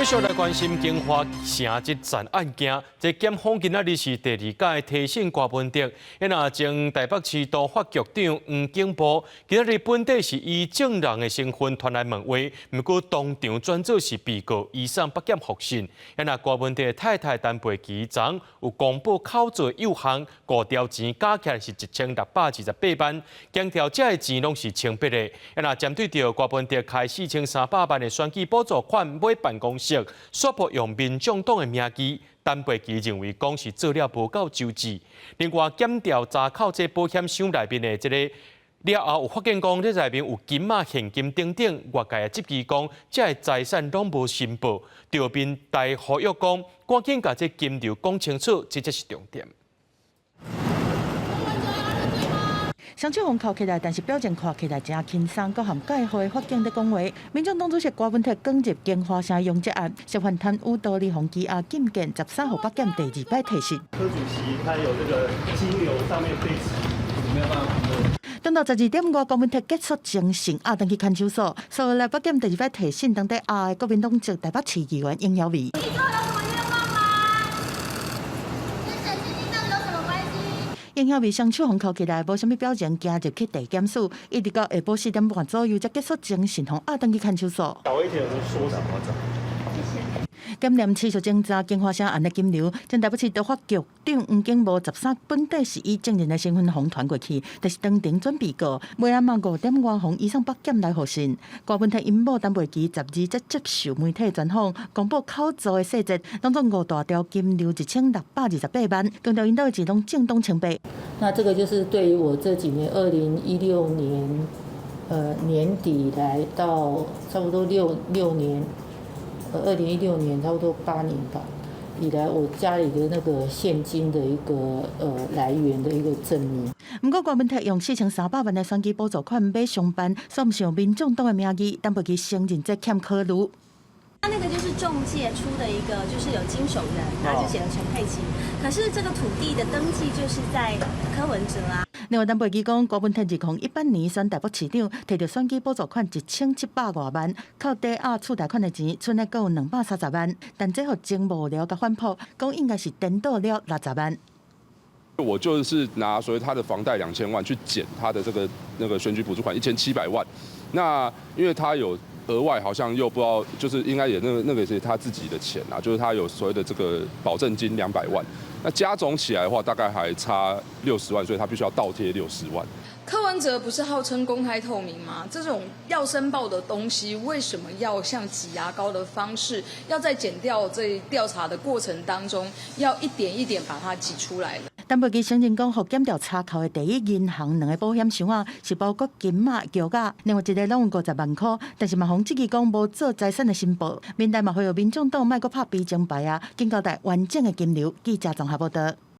续来关心金华城这惨案件，这检方今仔日是第二届的提审郭文德，因那前台北市督法局长黄景波，今仔日本底是以证人的身份传来问话，不过当场转做是被告移送北检复讯。因那郭文德的太太陈培琪昨有公布口座有限，固条钱加起来是1628万，强调这个钱拢是清白的。因那针对着郭文德开4300万的选举补助款买办公室，宣布用民众党的名义。陈培琪认为讲是做了无够周至。另外，检调查扣这保险箱内面的这个了后，有发现讲这内面有金啊、现金等等，外界的质疑讲这个财产拢无申报。调面大呼吁讲，赶紧把这金流讲清楚，这才是重点。双手红扣起来，但是表情看起来真轻松，各项介好的法警在讲话。民众党主席郭文特刚入金华城用这案，涉犯贪污道理宏基案禁见13号北检第2摆提审。柯主席他有这个金流上面被指没有办法评论。等到12点外，郭文特结束侦讯，登去看守所，所以来北检第2摆提审当地的国民党籍台北市议员应晓薇。应晓薇双手红扣起来，无啥物表情，行入去地检署，一直到下晡4点半左右才结束侦讯，同登去看守所。早一点我们说什么？检验持续侦查金华城案的金流，前台北市督法局长黄景波13本底是以证人的身份红传过去，但是当庭准被告，尾暗嘛5点外红移送北检来复讯。郭文特因某陈培琪12才接受媒体专访，公布口座的细节，当中5大条金流1628万，强调因兜的钱拢正当清白。那这个就是对于我这几年2016年年底来到差不多6年。2016年差不多8年吧，以来我家里的那个现金的一个来源的一个证明。不过郭文特用4300万的选举补助款买上班，算不上民众党的名义，但不其承认这欠考虑。他那个就是中介出的一个，就是有经手人，然后就写了陈佩琪。可是这个土地的登记就是在柯文哲啊。另外，陈培琪讲，郭文特2018年选台北市长，摕到选举补助款1700多万，靠抵押厝贷款的钱，剩的还有230万，但这和经幕僚甲反驳，讲应该是颠倒了60万。我就是拿所谓他的房贷2000万去减他的那个选举补助款1700万，那因为他有额外好像又不知道，就是应该也那个也是他自己的钱啊，就是他有所谓的这个保证金200万，那加总起来的话大概还差60万，所以他必须要倒贴60万。柯文哲不是号称公开透明吗？这种要申报的东西，为什么要像挤牙膏的方式，要在检调查的过程当中，要一点一点把它挤出来呢？陈培琪承认讲，互检调查扣的第一银行2个保险箱啊，是包括金马、玉甲，另外一个拢有50万块，但是嘛，洪质疑讲无做财产的申报，面代嘛会有民众党卖阁拍逼证牌啊，警交代完整的金流。记者综合报道。